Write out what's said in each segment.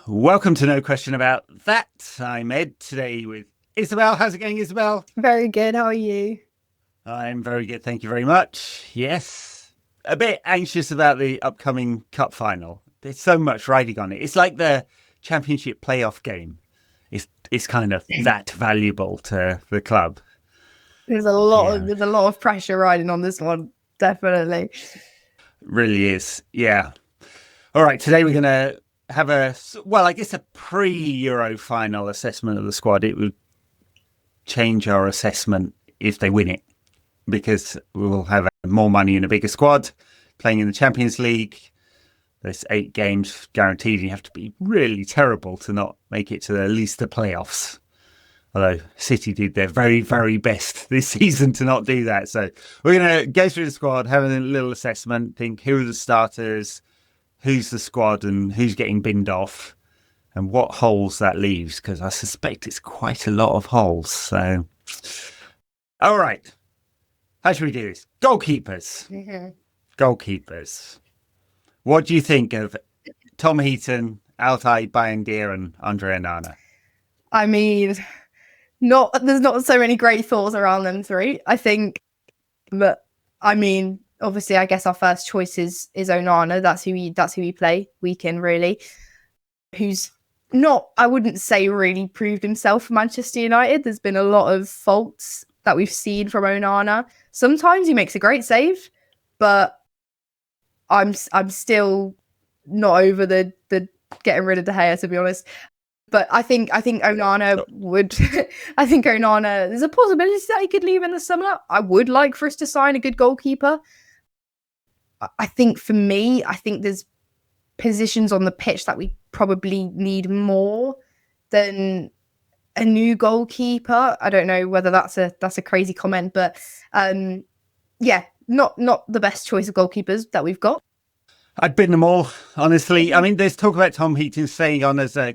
Welcome to No Question About That. I'm Ed, today with Isabel. How's it going, Isabel? Very good. How are you? I'm very good, thank you very much. Yes. A bit anxious about the upcoming cup final. There's so much riding on it. It's like the championship playoff game. It's kind of that valuable to the club. There's a lot of pressure riding on this one. Definitely. Really is. Yeah. All right, today we're going to have a pre-Euro final assessment of the squad. It would change our assessment if they win it, because we will have more money in a bigger squad playing in the Champions League. There's 8 games guaranteed, and you have to be really terrible to not make it to at least the playoffs. Although City did their very, very best this season to not do that. So we're going to go through the squad, have a little assessment, think who are the starters, who's the squad, and who's getting binned off, and what holes that leaves, because I suspect it's quite a lot of holes. So, all right. How should we do this? Goalkeepers. Mm-hmm. Goalkeepers. What do you think of Tom Heaton, Altay Bayindir, and Andre Onana? I mean, there's not so many great thoughts around them three. I think, but I mean, obviously, I guess our first choice is Onana. That's who we play week in, really. Who's not, I wouldn't say really proved himself for Manchester United. There's been a lot of faults that we've seen from Onana. Sometimes he makes a great save, but I'm still not over the getting rid of De Gea, to be honest. But I think Onana would. I think Onana. There's a possibility that he could leave in the summer. I would like for us to sign a good goalkeeper. I think for me, there's positions on the pitch that we probably need more than a new goalkeeper. I don't know whether that's a crazy comment, but yeah, not the best choice of goalkeepers that we've got. I'd bin them all, honestly. I mean, there's talk about Tom Heaton staying on as a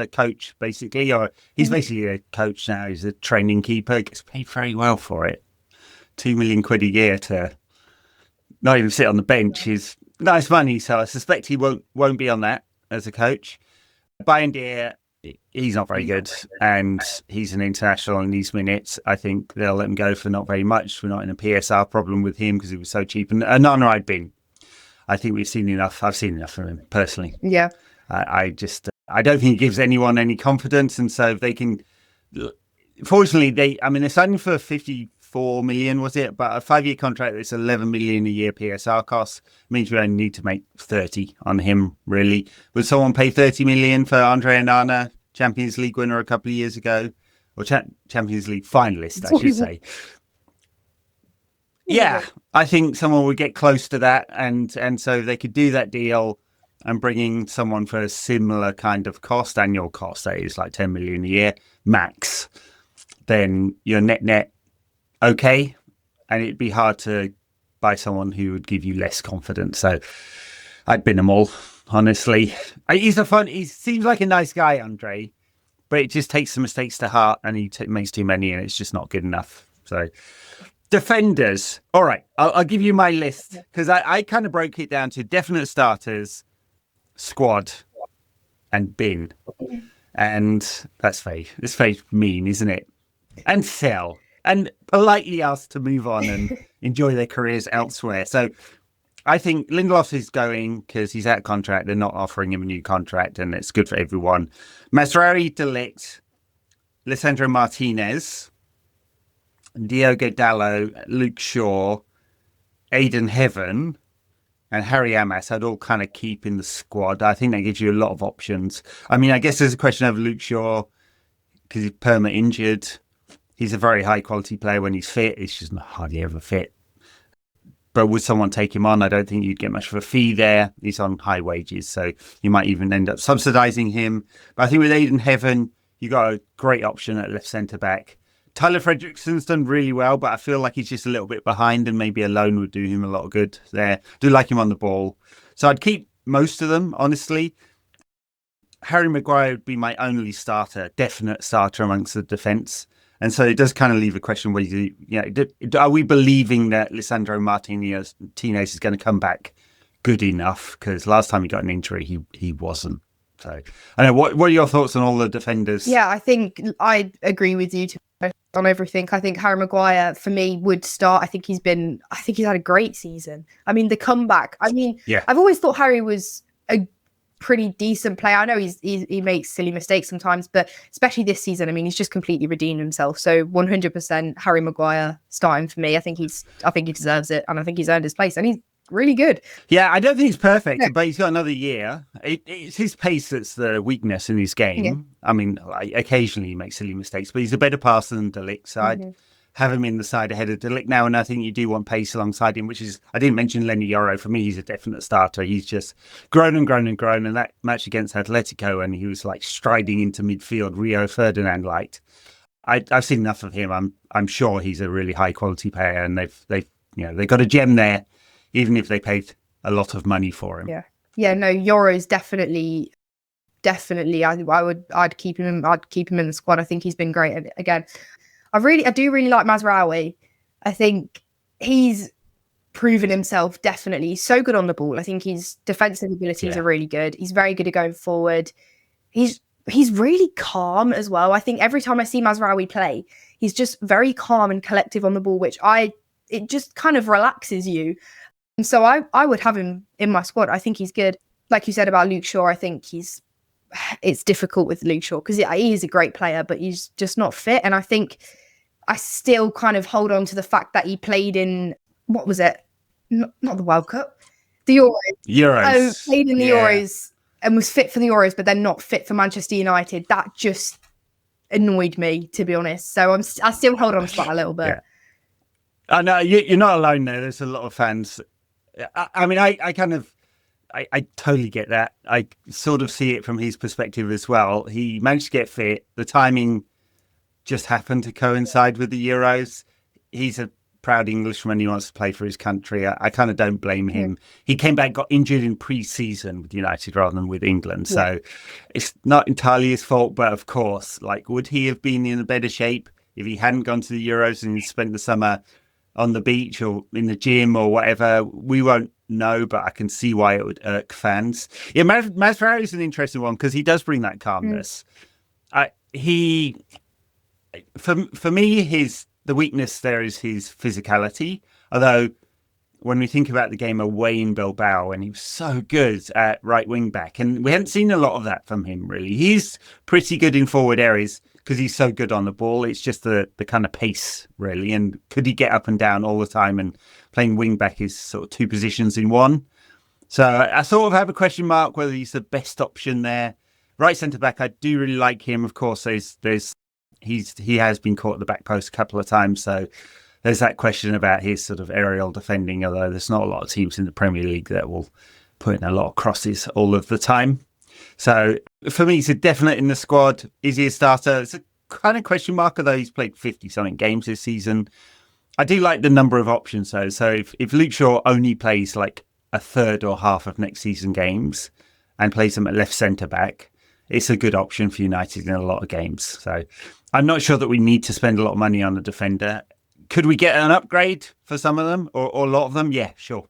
coach, basically, or he's basically a coach now. He's a training keeper. Gets paid very well for it. £2 million a year to not even sit on the bench is nice money. So I suspect he won't be on that as a coach. Bayindir, he's not very good, and he's an international and needs minutes. I think they'll let him go for not very much. We're not in a PSR problem with him because he was so cheap. And Onana, I'd bin. I think we've seen enough. I've seen enough from him personally. Yeah. I don't think he gives anyone any confidence. And so if they can, fortunately, they're signing for 54 million, was it? But a 5-year contract that's 11 million a year PSR cost means we only need to make 30 on him, really. Would someone pay 30 million for Andre Onana, Champions League winner a couple of years ago? Or Champions League finalist, I should say. Yeah, I think someone would get close to that, and so they could do that deal and bring in someone for a similar kind of annual cost, that is like 10 million a year max. Then you're net okay, and it'd be hard to buy someone who would give you less confidence. So I'd bin them all, honestly. He seems like a nice guy, Andre, but it just takes some mistakes to heart, and he makes too many, and it's just not good enough. So. Defenders. All right, I'll give you my list, because I kind of broke it down to definite starters, squad, and bin. And it's very mean, isn't it? And sell. And politely ask to move on and enjoy their careers elsewhere. So I think Lindelof is going because he's out of contract. They're not offering him a new contract, and it's good for everyone. Masraoui, De Ligt, Lisandro Martinez, Diogo Dalot, Luke Shaw, Aidan Heaven, and Harry Amas, I'd all kind of keep in the squad. I think that gives you a lot of options. I mean, I guess there's a question of Luke Shaw because he's permanent injured. He's a very high quality player when he's fit. He's just hardly ever fit. But would someone take him on? I don't think you'd get much of a fee there. He's on high wages, so you might even end up subsidising him. But I think with Aidan Heaven, you got a great option at left centre back. Tyler Fredrickson's done really well, but I feel like he's just a little bit behind, and maybe a loan would do him a lot of good there. Do like him on the ball. So I'd keep most of them, honestly. Harry Maguire would be my only definite starter amongst the defence. And so it does kind of leave a question whether are we believing that Lisandro Martinez is going to come back good enough? Because last time he got an injury, he wasn't. So, I know what are your thoughts on all the defenders? Yeah, I think I agree with you on everything. I think Harry Maguire for me would start. I think he's had a great season. I mean, the comeback. I mean, Yeah. I've always thought Harry was a pretty decent player. I know he makes silly mistakes sometimes, but especially this season, I mean, he's just completely redeemed himself. So 100% Harry Maguire starting for me. I think he deserves it, and I think he's earned his place, and he's really good. Yeah, I don't think he's perfect, but he's got another year. It's his pace that's the weakness in his game. Yeah. I mean, occasionally he makes silly mistakes, but he's a better passer than De Ligt. So I'd have him in the side ahead of De Ligt now, and I think you do want pace alongside him, which is, I didn't mention Lenny Yoro. For me, he's a definite starter. He's just grown and grown and grown, and that match against Atletico, and he was like striding into midfield, Rio Ferdinand light. I've seen enough of him. I'm sure he's a really high quality player, and they've got a gem there, even if they paid a lot of money for him. Yeah. No, Yoro's definitely. I'd keep him in the squad. I think he's been great. And again, I do really like Mazraoui. I think he's proven himself. Definitely, he's so good on the ball. I think his defensive abilities are really good. He's very good at going forward. He's really calm as well. I think every time I see Mazraoui play, he's just very calm and collective on the ball, which it just kind of relaxes you. And so I would have him in my squad. I think he's good. Like you said about Luke Shaw, I think it's difficult with Luke Shaw because he is a great player, but he's just not fit. And I think I still kind of hold on to the fact that he played in, what was it? Not the World Cup, the Euros. Played in the Euros and was fit for the Euros, but then not fit for Manchester United. That just annoyed me, to be honest. So I still hold on to that a little bit. I know you're not alone there. There's a lot of fans. I mean, I totally get that. I sort of see it from his perspective as well. He managed to get fit. The timing just happened to coincide with the Euros. He's a proud Englishman. He wants to play for his country. I kind of don't blame him. He came back, got injured in pre-season with United rather than with England. So it's not entirely his fault. But of course, like, would he have been in a better shape if he hadn't gone to the Euros and spent the summer on the beach or in the gym or whatever? We won't know, but I can see why it would irk fans. Yeah, Mazraoui is an interesting one because he does bring that calmness. For me, the weakness there is his physicality. Although when we think about the game away in Bilbao, and he was so good at right wing back, and we haven't seen a lot of that from him really. He's pretty good in forward areas because he's so good on the ball. It's just the kind of pace, really. And could he get up and down all the time? And playing wing back is sort of two positions in one. So I sort of have a question mark whether he's the best option there. Right centre back, I do really like him. Of course, he has been caught at the back post a couple of times. So there's that question about his sort of aerial defending, although there's not a lot of teams in the Premier League that will put in a lot of crosses all of the time. So for me, he's a definite in the squad. Is he a starter? It's a kind of question mark, although he's played 50-something games this season. I do like the number of options, though. So if Luke Shaw only plays like a third or half of next season games and plays them at left centre-back, it's a good option for United in a lot of games. So I'm not sure that we need to spend a lot of money on a defender. Could we get an upgrade for some of them or a lot of them? Yeah, sure.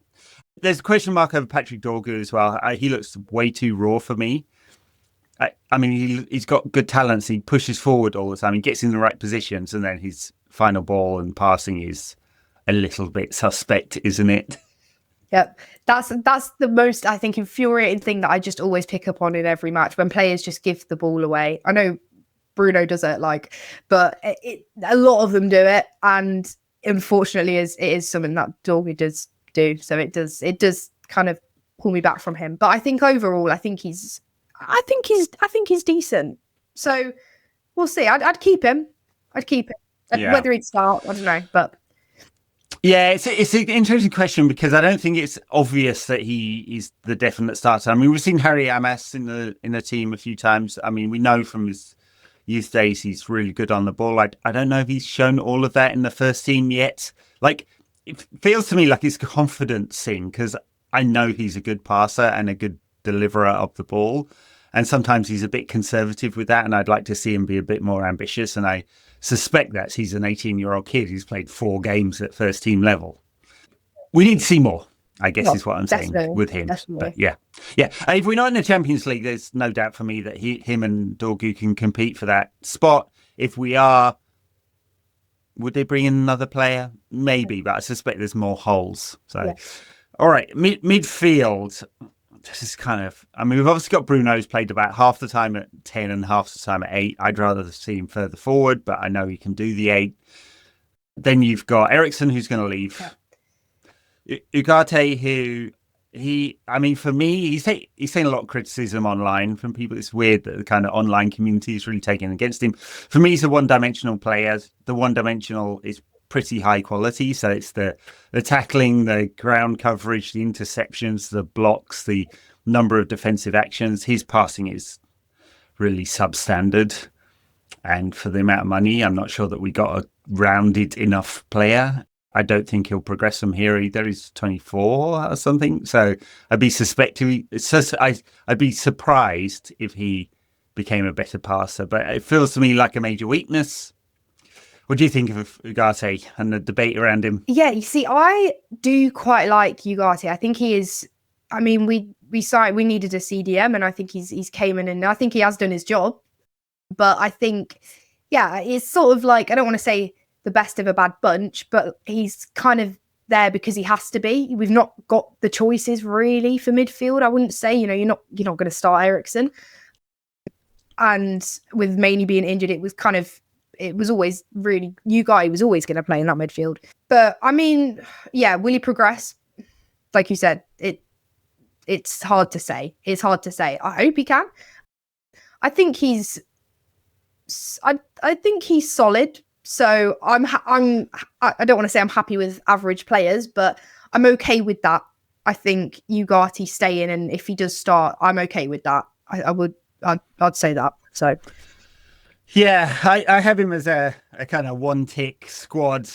There's a question mark over Patrick Dorgu as well. He looks way too raw for me. I mean, he's got good talents. He pushes forward all the time. He gets in the right positions, and then his final ball and passing is a little bit suspect, isn't it? Yep. That's the most, I think, infuriating thing that I just always pick up on in every match when players just give the ball away. I know Bruno does it, but a lot of them do it, and unfortunately, it is something that Dorgu does do. So it does kind of pull me back from him. But I think overall, I think he's decent. So we'll see. I'd keep him. Yeah. Whether he'd start, I don't know, but. Yeah, it's an interesting question because I don't think it's obvious that he is the definite starter. I mean, we've seen Harry Amas in the team a few times. I mean, we know from his youth days he's really good on the ball. I don't know if he's shown all of that in the first team yet. Like, it feels to me like it's confidence thing because I know he's a good passer and a good deliverer of the ball. And sometimes he's a bit conservative with that, and I'd like to see him be a bit more ambitious. And I suspect that he's an 18-year-old kid who's played 4 games at first team level. We need to see more. I guess Well, is what I'm saying with him. definitely. But yeah. If we're not in the Champions League, there's no doubt for me that him and Dorgu can compete for that spot. If we are, would they bring in another player? Maybe, but I suspect there's more holes. So, all right, midfield. This is kind of, I mean, we've obviously got Bruno, who's played about half the time at 10 and half the time at 8. I'd rather see him further forward, but I know he can do the 8. Then you've got Eriksen, who's going to leave. Ugarte, who I mean, for me, he's seen a lot of criticism online from people. It's weird that the kind of online community is really taking against him. For me, he's a one-dimensional player. The one-dimensional is pretty high quality. So it's the tackling, the ground coverage, the interceptions, the blocks, the number of defensive actions. His passing is really substandard. And for the amount of money, I'm not sure that we got a rounded enough player. I don't think he'll progress from here either. He's 24 or something. So I'd be I'd be surprised if he became a better passer. But it feels to me like a major weakness. What do you think of Ugarte and the debate around him? Yeah, you see, I do quite like Ugarte. I think he is. I mean, we needed a CDM, and I think he's came in, and I think he has done his job. But I think, yeah, it's sort of like, I don't want to say the best of a bad bunch, but he's kind of there because he has to be. We've not got the choices really for midfield. I wouldn't say, you're not going to start Eriksen. And with Mainey being injured, it was always really, Ugarte was always going to play in that midfield. But I mean, yeah, will he progress? Like you said, it's hard to say. It's hard to say. I hope he can. I think he's solid. So I don't want to say I'm happy with average players, but I'm okay with that. I think Ugarte staying, and if he does start, I'm okay with that. I'd say that. So yeah, I have him as a kind of one tick squad.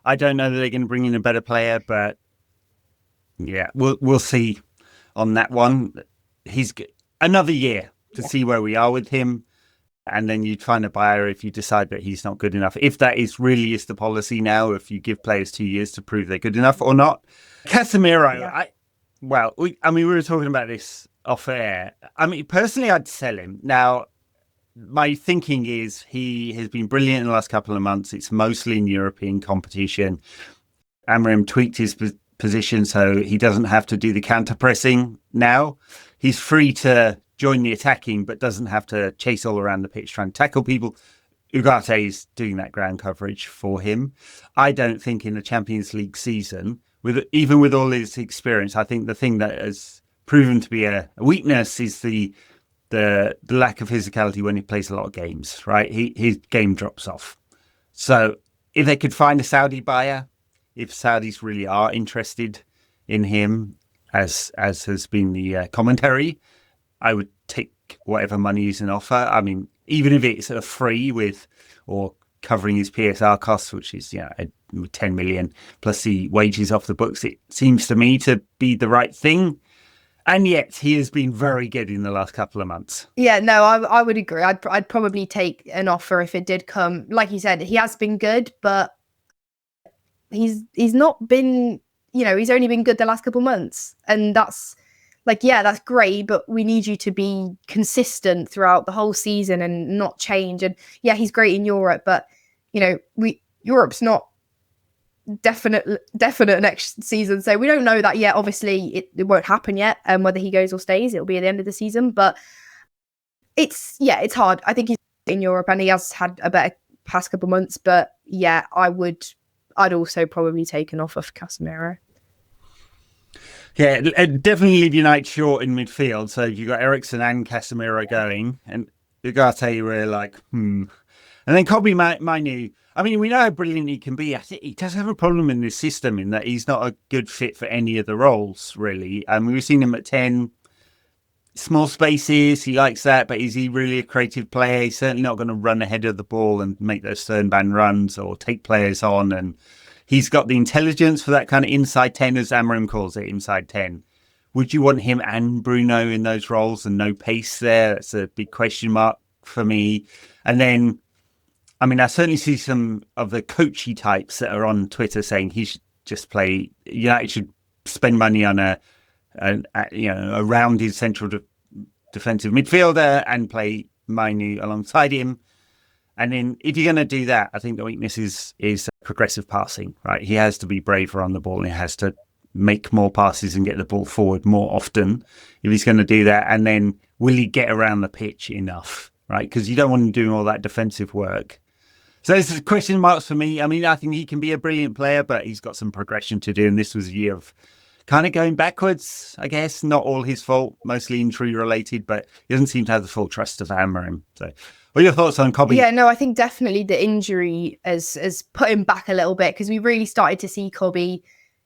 I don't know that they're going to bring in a better player, but yeah, we'll see on that one. He's another year to see where we are with him. And then you'd find a buyer if you decide that he's not good enough. If that really is the policy now, if you give players 2 years to prove they're good enough or not. Casemiro, we were talking about this off air. I mean, personally, I'd sell him. Now, my thinking is he has been brilliant in the last couple of months. It's mostly in European competition. Amorim tweaked his position so he doesn't have to do the counter-pressing now. He's free to join the attacking, but doesn't have to chase all around the pitch trying to tackle people. Ugarte is doing that ground coverage for him. I don't think in the Champions League season, even with all his experience, I think the thing that has proven to be a weakness is the lack of physicality when he plays a lot of games, right? His game drops off. So if they could find a Saudi buyer, if Saudis really are interested in him, as has been the commentary, I would take whatever money is an offer. I mean, even if it's a free or covering his PSR costs, which is 10 million plus the wages off the books, it seems to me to be the right thing. And yet he has been very good in the last couple of months. Yeah, no, I would agree. I'd probably take an offer if it did come. Like you said, he has been good, but he's not been, he's only been good the last couple of months. And that's that's great, but we need you to be consistent throughout the whole season and not change. And yeah, he's great in Europe, but Europe's not definite next season, so we don't know that yet. Obviously, it won't happen yet. Whether he goes or stays, it'll be at the end of the season. But it's hard. I think he's in Europe and he has had a better past couple of months. But yeah, I'd also probably take an offer for Casemiro. Yeah, definitely leave United short in midfield. So you've got Eriksen and Casemiro going, and Ugarte, we're like, And then Kobe Manu, I mean, we know how brilliant he can be. I think he does have a problem in this system in that he's not a good fit for any of the roles, really. We've seen him at 10, small spaces, he likes that, but is he really a creative player? He's certainly not going to run ahead of the ball and make those Sternban runs or take players on, and he's got the intelligence for that kind of inside 10, as Amorim calls it, inside 10. Would you want him and Bruno in those roles and no pace there? That's a big question mark for me. And then, I mean, I certainly see some of the coachy types that are on Twitter saying he should just play, United should spend money on a rounded central defensive midfielder and play Mainu alongside him. And then if you're going to do that, I think the weakness is progressive passing, right? He has to be braver on the ball and he has to make more passes and get the ball forward more often if he's going to do that. And then will he get around the pitch enough, right? Because you don't want him doing all that defensive work. So there's question marks for me. I mean, I think he can be a brilliant player, but he's got some progression to do. And this was a year of kind of going backwards, I guess. Not all his fault, mostly injury related, but he doesn't seem to have the full trust of Amorim. So what are your thoughts on Kobe? Yeah, no, I think definitely the injury has put him back a little bit, because we really started to see Kobe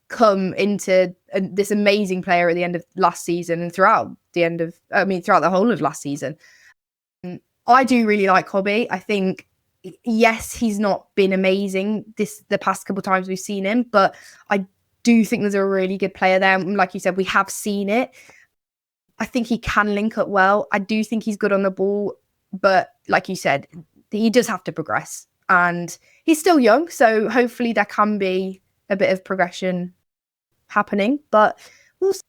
come into this amazing player at the end of last season and throughout the whole of last season. I do really like Kobe. I think, yes, he's not been amazing the past couple of times we've seen him, but I do think there's a really good player there. And like you said, we have seen it. I think he can link up well. I do think he's good on the ball, but like you said, he does have to progress, and he's still young, so hopefully there can be a bit of progression happening. But we'll see.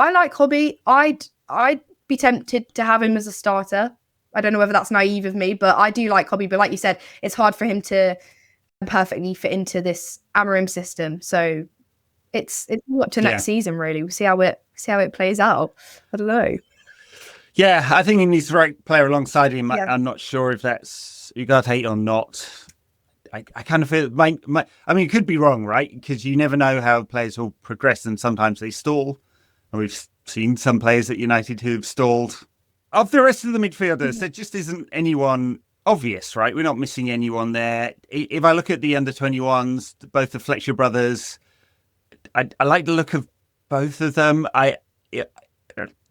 I like Kobe. I'd be tempted to have him as a starter. I don't know whether that's naive of me, but I do like Kobe. But like you said, it's hard for him to perfectly fit into this Amorim system. So it's up to next season, really. We'll see how it plays out. I don't know. Yeah, I think he needs the right player alongside him. Yeah. I'm not sure if that's Ugarte or not. I kind of feel I mean, it could be wrong, right? Because you never know how players will progress, and sometimes they stall. And we've seen some players at United who've stalled. Of the rest of the midfielders, there just isn't anyone obvious, right? We're not missing anyone there. If I look at the under-21s, both the Fletcher brothers, I like the look of both of them. It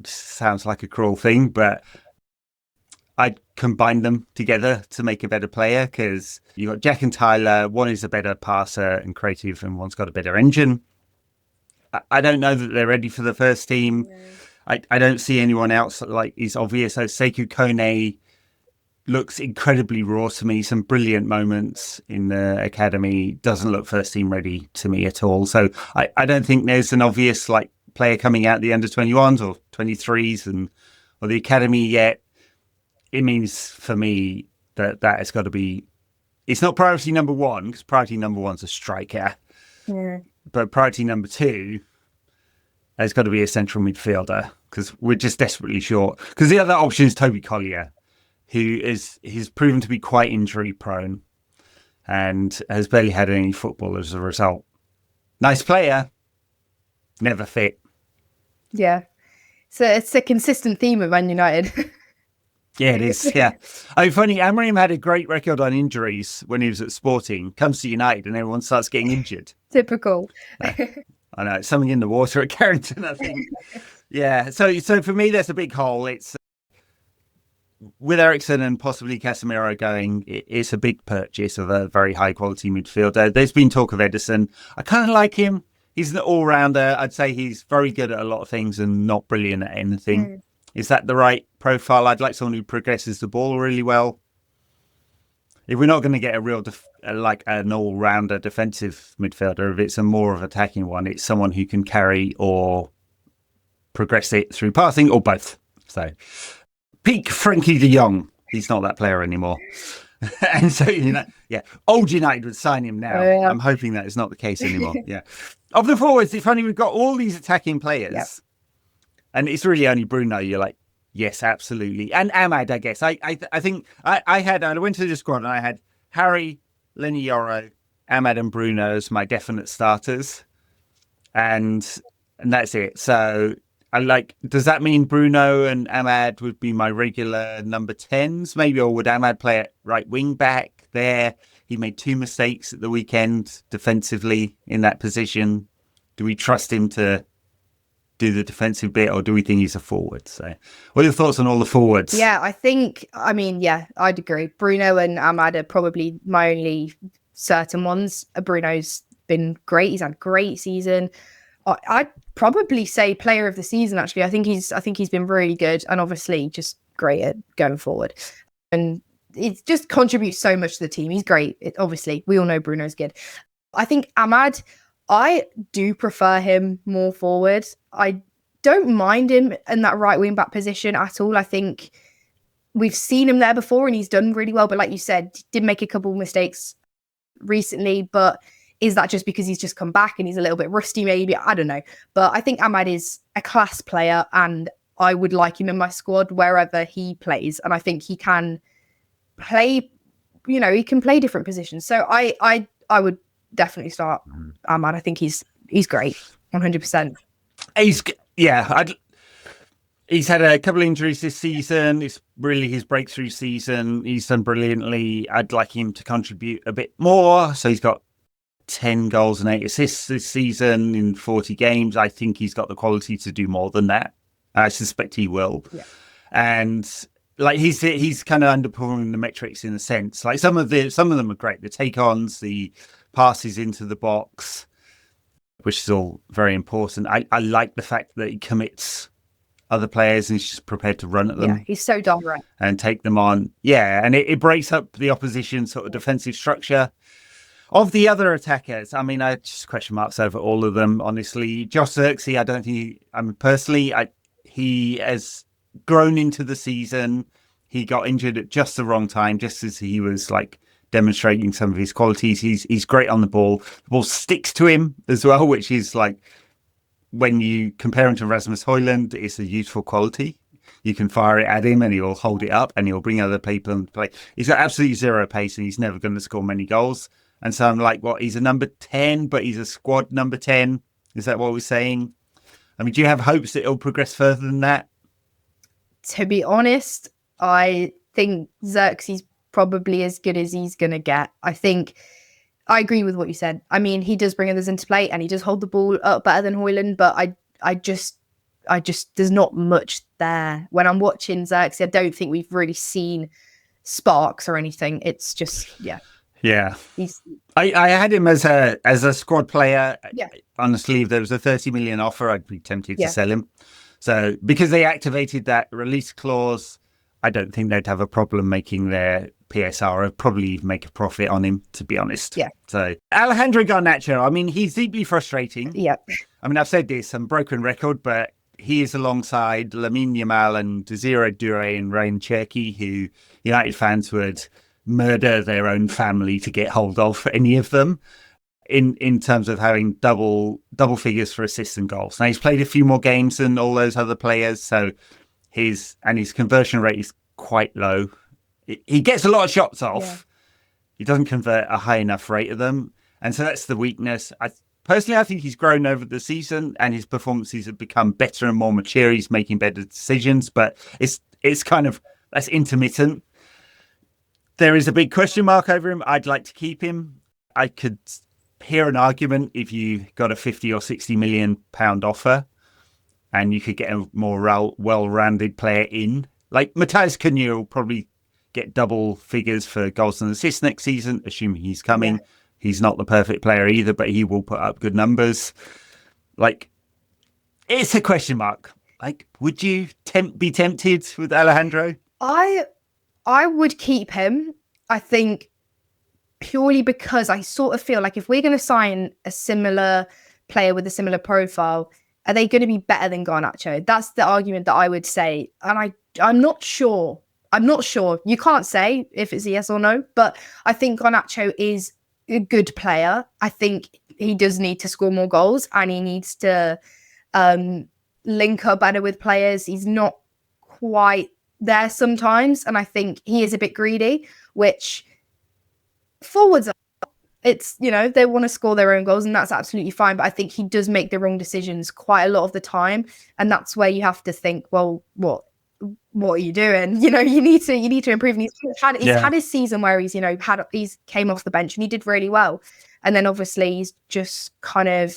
sounds like a cruel thing, but I'd combine them together to make a better player, because you've got Jack and Tyler. One is a better passer and creative, and one's got a better engine. I don't know that they're ready for the first team. Yeah. I don't see anyone else like is obvious. So Sekou Kone looks incredibly raw to me. Some brilliant moments in the academy. Doesn't look first team ready to me at all. So I don't think there's an obvious like player coming out the under 21s or 23s or the academy yet. It means for me that has got to be. It's not priority number one, because priority number one's a striker. Yeah. But priority number two has got to be a central midfielder, because we're just desperately short. Because the other option is Toby Collier, he's proven to be quite injury prone and has barely had any football as a result. Nice player, never fit. Yeah. So it's a consistent theme of Man United. Yeah, it is. Yeah. I mean, funny, Amorim had a great record on injuries when he was at Sporting. Comes to United and everyone starts getting injured. Typical. I know. It's something in the water at Carrington, I think. Yeah. So for me, there's a big hole. It's with Eriksen and possibly Casemiro going, it's a big purchase of a very high quality midfielder. There's been talk of Ederson. I kind of like him. He's an all-rounder. I'd say he's very good at a lot of things and not brilliant at anything. Is that the right profile? I'd like someone who progresses the ball really well. If we're not going to get a real like an all-rounder defensive midfielder, if it's a more of attacking one, it's someone who can carry or progress it through passing, or both. So peak Frankie de Jong. He's not that player anymore. And so, old United would sign him now. Oh, yeah. I'm hoping that is not the case anymore. Yeah. Of the forwards, it's funny, we've got all these attacking players. Yep. And it's really only Bruno. You're like, yes, absolutely. And Ahmad, I guess. I think I went to the squad and I had Harry, Lenny Yoro, Ahmad and Bruno as my definite starters. And that's it. So does that mean Bruno and Ahmad would be my regular number 10s maybe? Or would Ahmad play at right wing back there? He made 2 mistakes at the weekend defensively in that position. Do we trust him to do the defensive bit, or do we think he's a forward? So what are your thoughts on all the forwards? Yeah, I'd agree. Bruno and Ahmad are probably my only certain ones. Bruno's been great. He's had a great season. I'd probably say player of the season, actually. I think he's been really good, and obviously just great at going forward. And it just contributes so much to the team. He's great. Obviously, we all know Bruno's good. I think Ahmad, I do prefer him more forward. I don't mind him in that right wing back position at all. I think we've seen him there before and he's done really well. But like you said, did make a couple of mistakes recently. But is that just because he's just come back and he's a little bit rusty maybe? I don't know. But I think Ahmad is a class player and I would like him in my squad wherever he plays. And I think he can play, he can play different positions. So I would definitely start Ahmad. I think he's great, 100%. He's had a couple of injuries this season. It's really his breakthrough season. He's done brilliantly. I'd like him to contribute a bit more. So he's got 10 goals and 8 assists this season in 40 games. I think he's got the quality to do more than that. I suspect he will. Yeah. And like he's kind of underperforming the metrics in a sense. Like some of them are great. The take-ons, the passes into the box, which is all very important. I like the fact that he commits other players and he's just prepared to run at them. Yeah, he's so direct. And take them on. Yeah, and it breaks up the opposition sort of defensive structure. Of the other attackers, I mean, I just question marks over all of them, honestly. Josh Zirkzee, I don't think he has grown into the season. He got injured at just the wrong time, just as he was like demonstrating some of his qualities. He's great on the ball. The ball sticks to him as well, which is like, when you compare him to Rasmus Højlund, it's a useful quality. You can fire it at him and he'll hold it up and he'll bring other people and play. He's got absolutely zero pace and he's never going to score many goals. And so I'm like, he's a number 10, but he's a squad number 10. Is that what we're saying? I mean, do you have hopes that it'll progress further than that? To be honest, I think Zirkzee's probably as good as he's going to get. I agree with what you said. I mean, he does bring others into play and he does hold the ball up better than Højlund, but I just there's not much there. When I'm watching Zirkzee, I don't think we've really seen sparks or anything. It's just, yeah. I had him as a squad player. Yeah. Honestly, if there was a 30 million offer, I'd be tempted to sell him. So because they activated that release clause, I don't think they'd have a problem making their PSR. I'd probably make a profit on him, to be honest. Yeah. So Alejandro Garnacho, I mean, he's deeply frustrating. Yeah. I mean, I've said this, I'm broken record, but he is alongside Lamine Yamal and Desiree Doué and Ryan Cherky, who United fans would murder their own family to get hold of, any of them, in terms of having double figures for assists and goals. Now, he's played a few more games than all those other players, so his conversion rate is quite low. He gets a lot of shots off. Yeah. He doesn't convert a high enough rate of them. And so that's the weakness. Personally, I think he's grown over the season and his performances have become better and more mature. He's making better decisions, but it's kind of, that's intermittent. There is a big question mark over him. I'd like to keep him. I could hear an argument if you got a 50 or 60 million pound offer and you could get a more well-rounded player in. Like Matthias Cunha will probably get double figures for goals and assists next season, assuming he's coming. Yeah. He's not the perfect player either, but he will put up good numbers. Like, it's a question mark. Like, would you be tempted with Alejandro? I would keep him. I think purely because I sort of feel like if we're going to sign a similar player with a similar profile, are they going to be better than Garnacho? That's the argument that I would say. And I'm not sure. You can't say if it's a yes or no, but I think Garnacho is a good player. I think he does need to score more goals and he needs to link up better with players. He's not quite there sometimes. And I think he is a bit greedy, which forwards are. It's, they want to score their own goals and that's absolutely fine. But I think he does make the wrong decisions quite a lot of the time. And that's where you have to think, well, what are you doing? You need to improve. And he's had his season where he's came off the bench and he did really well. And then obviously he's just kind of,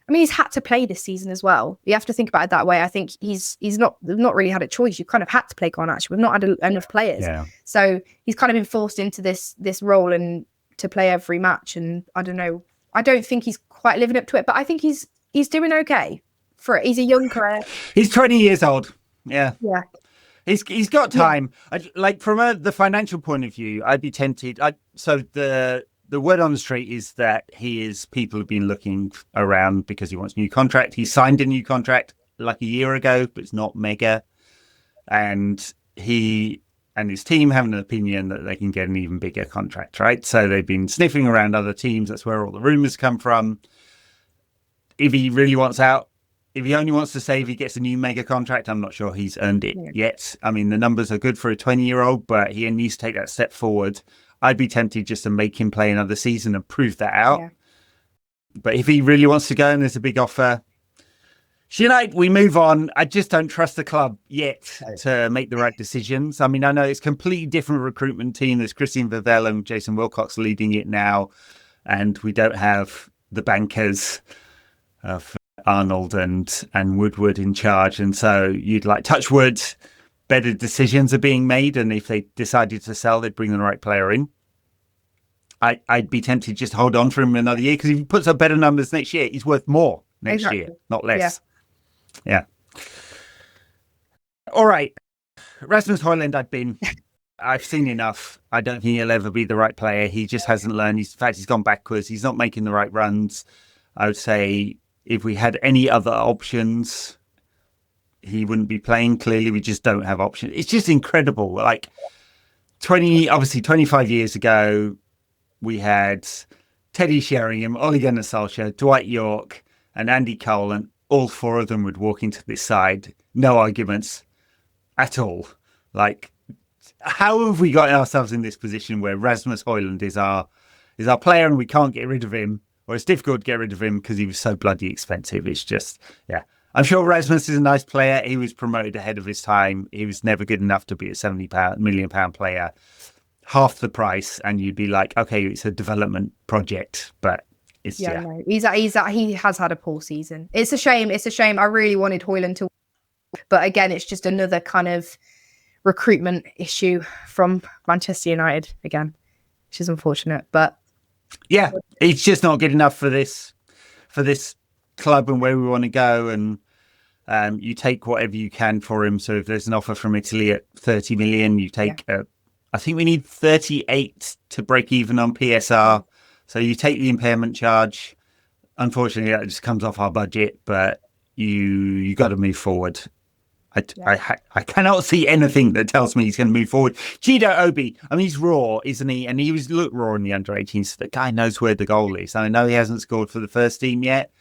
he's had to play this season as well. You have to think about it that way. I think he's not really had a choice. You kind of had to play Garnacho. We've not had enough players. Yeah. So he's kind of been forced into this role and to play every match. And I don't know. I don't think he's quite living up to it, but I think he's doing okay for it. He's a young career. He's 20 years old. Yeah. Yeah. He's got time. Yeah. Like from the financial point of view, I'd be tempted. So the the word on the street is that people have been looking around because he wants a new contract. He signed a new contract like a year ago, but it's not mega. And he and his team have an opinion that they can get an even bigger contract, right? So they've been sniffing around other teams. That's where all the rumors come from. If he really wants out, if he only wants to say if he gets a new mega contract, I'm not sure he's earned it yet. I mean, the numbers are good for a 20-year-old, but he needs to take that step forward. I'd be tempted just to make him play another season and prove that out. Yeah. But if he really wants to go and there's a big offer, United, we move on. I just don't trust the club yet to make the right decisions. I mean, I know it's a completely different recruitment team. There's Christian Vivel and Jason Wilcox leading it now. And we don't have the bankers of Arnold and Woodward in charge. And so you'd like, touch wood, better decisions are being made, and if they decided to sell, they'd bring the right player in. I'd be tempted just to hold on for him another year, because if he puts up better numbers next year, he's worth more next year, not less. Yeah. All right. Rasmus Højlund, I've seen enough. I don't think he'll ever be the right player. He just hasn't learned. In fact, he's gone backwards. He's not making the right runs. I would say if we had any other options, he wouldn't be playing. Clearly, we just don't have options. It's just incredible. Like 25 years ago, we had Teddy Sheringham, Ole Gunnar Solskjaer, Dwight York, and Andy Cole, and all four of them would walk into this side. No arguments at all. Like, how have we got ourselves in this position where Rasmus Højlund is our player and we can't get rid of him, or it's difficult to get rid of him because he was so bloody expensive? It's just, yeah. I'm sure Rasmus is a nice player. He was promoted ahead of his time. He was never good enough to be a £70 million player. Half the price, and you'd be like, okay, it's a development project, but it's no. He has had a poor season. It's a shame. I really wanted Højlund to, but again, it's just another kind of recruitment issue from Manchester United again, which is unfortunate. But yeah, it's just not good enough for this club and where we want to go. And you take whatever you can for him. So if there's an offer from Italy at 30 million, you take. I think we need 38 to break even on PSR. So you take the impairment charge. Unfortunately, that just comes off our budget, but you got to move forward. I cannot see anything that tells me he's going to move forward. Chido Obi, I mean, he's raw, isn't he? And he looked raw in the under-18s. So the guy knows where the goal is. And I know he hasn't scored for the first team yet.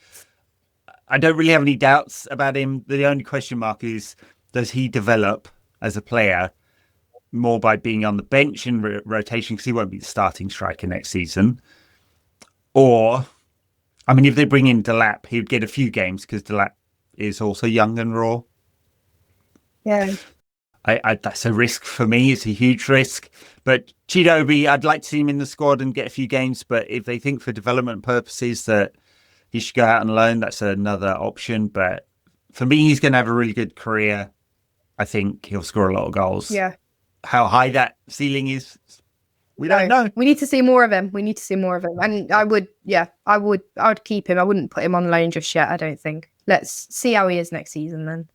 I don't really have any doubts about him. The only question mark is, does he develop as a player more by being on the bench in rotation, because he won't be the starting striker next season? Or, I mean, if they bring in Delap, he would get a few games because Delap is also young and raw. Yeah. That's a risk for me. It's a huge risk. But Chidobe, I'd like to see him in the squad and get a few games. But if they think for development purposes that he should go out on loan, that's another option. But for me, he's going to have a really good career. I think he'll score a lot of goals. Yeah. How high that ceiling is, we don't know. We need to see more of him. And I would keep him. I wouldn't put him on loan just yet, I don't think. Let's see how he is next season then.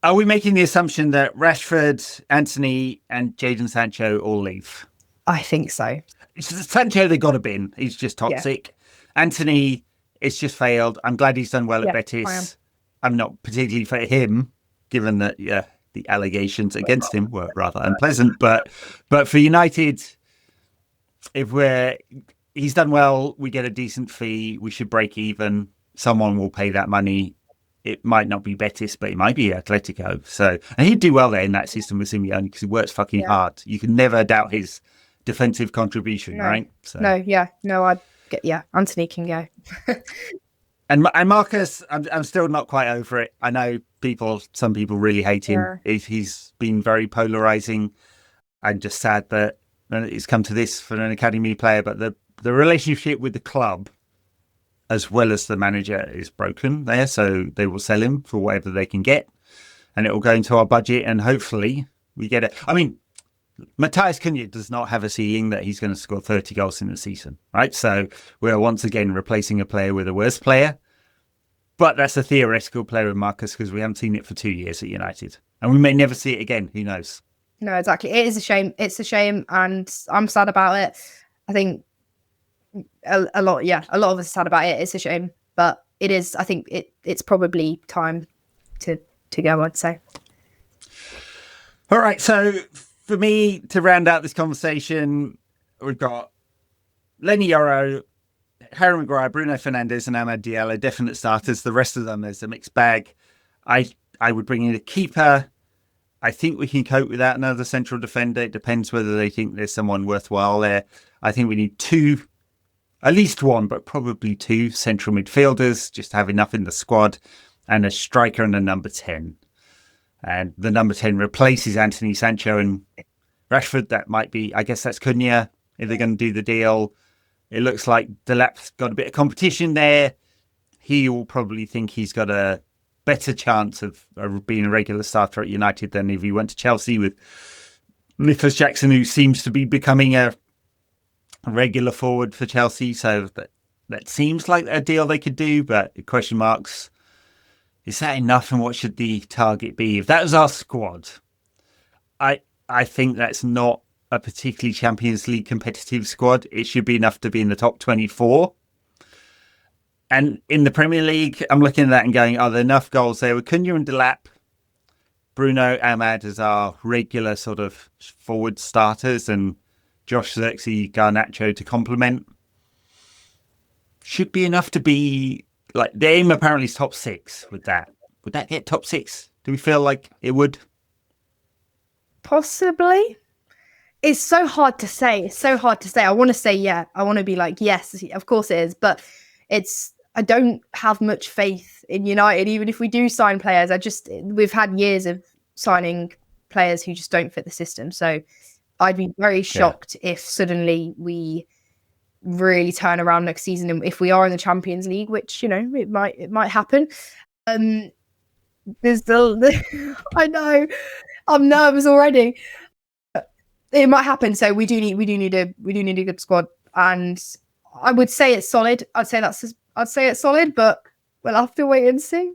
Are we making the assumption that Rashford, Antony, and Jadon Sancho all leave? I think so. Sancho, they got to bin. He's just toxic. Yeah. Antony, it's just failed. I'm glad he's done well at Betis. I'm not particularly for him, given that, the allegations against him were rather unpleasant. But for United, if he's done well, we get a decent fee. We should break even. Someone will pay that money. It might not be Betis, but it might be Atletico. So, and he'd do well there in that system with Simeone because he works fucking hard. You can never doubt his defensive contribution, right? So. Antony can go. And Marcus, I'm still not quite over it. I know some people really hate him. Yeah. He's been very polarizing. I'm just sad that it's come to this for an academy player, but the relationship with the club as well as the manager is broken there. So they will sell him for whatever they can get, and it will go into our budget, and hopefully we get it. I mean, Matthias Cunha does not have a ceiling that he's going to score 30 goals in a season, right? So we're once again replacing a player with a worse player. But that's a theoretical player with Marcus because we haven't seen it for 2 years at United. And we may never see it again. Who knows? No, exactly. It is a shame. It's a shame, and I'm sad about it. I think a lot. Yeah, a lot of us sad about it. It's a shame, but it is. I think it's probably time to go, I'd say. All right, so for me to round out this conversation, we've got Lenny Yoro, Harry Maguire, Bruno Fernandes, and Amad Diallo, definite starters. The rest of them is a mixed bag. I would bring in a keeper. I think we can cope without another central defender. It depends whether they think there's someone worthwhile there. I think we need two, at least one, but probably two central midfielders, just to have enough in the squad, and a striker and a number 10. And the number 10 replaces Antony, Sancho, and Rashford. That might be, I guess that's Cunha if they're going to do the deal. It looks like Delap's got a bit of competition there. He will probably think he's got a better chance of being a regular starter at United than if he went to Chelsea with Nicholas Jackson, who seems to be becoming a regular forward for Chelsea. So that seems like a deal they could do, but question marks. Is that enough, and what should the target be? If that was our squad, I think that's not a particularly Champions League competitive squad. It should be enough to be in the top 24. And in the Premier League, I'm looking at that and going, are there enough goals there with Cunha and Delap, Bruno, Amad as our regular sort of forward starters, and Josh Zirkzee, Garnacho to complement? Should be enough to be... Like, the aim apparently is top 6 with that. Would that get top 6? Do we feel like it would? Possibly. It's so hard to say. I want to say, yeah. I want to be like, yes, of course it is. But I don't have much faith in United, even if we do sign players. We've had years of signing players who just don't fit the system. So I'd be very shocked if suddenly we really turn around next season, and if we are in the Champions League, which it might happen. There's still I know I'm nervous already. It might happen, so we do need a good squad, and I would say it's solid. I'd say it's solid, but we'll have to wait and see.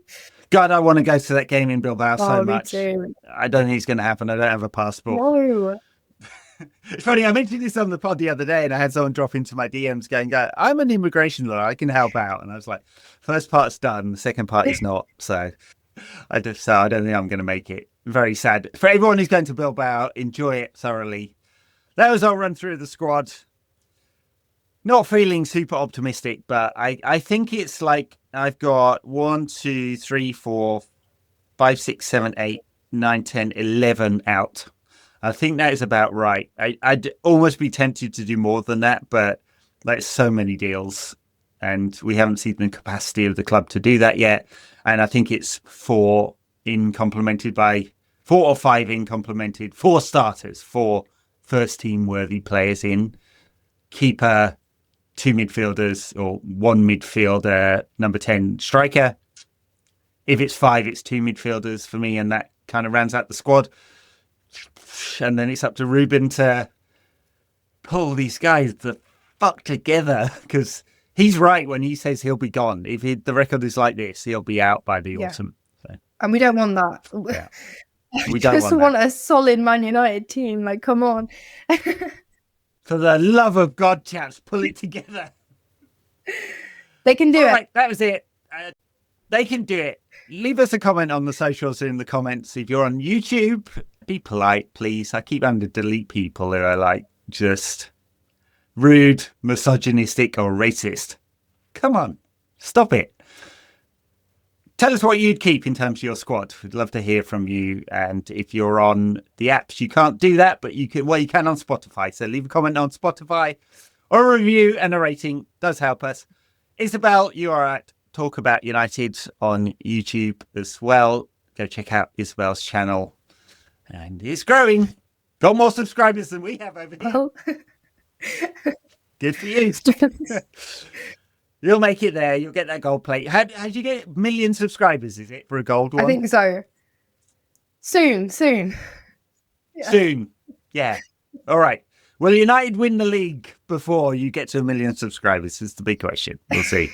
God, I want to go to that game in Bilbao so much. Me too. I don't think it's going to happen. I don't have a passport. No. It's funny, I mentioned this on the pod the other day, and I had someone drop into my DMs going, I'm an immigration lawyer, I can help out. And I was like, first part's done, the second part is not. So I don't think I'm going to make it. Very sad. For everyone who's going to Bilbao, enjoy it thoroughly. That was our run through the squad. Not feeling super optimistic, but I think it's like I've got 1, 2, 3, 4, 5, 6, 7, 8, 9, 10, 11 out. I think that is about right. I'd almost be tempted to do more than that, but there's so many deals and we haven't seen the capacity of the club to do that yet. And I think it's 4 or 5 in complemented, 4 starters, 4 first team worthy players in, keeper, 2 midfielders or 1 midfielder, number 10 striker. If it's 5, it's 2 midfielders for me, and that kind of rounds out the squad. And then it's up to Ruben to pull these guys the fuck together, because he's right when he says he'll be gone. If the record is like this, he'll be out by the autumn. So. And we don't want that. Yeah. We just want a solid Man United team. Like, come on. For the love of God, chaps, pull it together. They can do it. Right, that was it. They can do it. Leave us a comment on the socials in the comments. If you're on YouTube, be polite, please. I keep having to delete people who are like just rude, misogynistic, or racist. Come on, stop it. Tell us what you'd keep in terms of your squad. We'd love to hear from you. And if you're on the apps, you can't do that, but you can on Spotify. So leave a comment on Spotify or a review, and a rating does help us. Isabel, you are at Talk About United on YouTube as well. Go check out Isabel's channel. And it's growing. Got more subscribers than we have over here. Well. Good for you. You'll make it there. You'll get that gold plate. How did you get 1 million subscribers, is it, for a gold one? I think so. Soon. Yeah. Soon. Yeah. All right. Will United win the league before you get to 1 million subscribers? Is the big question. We'll see.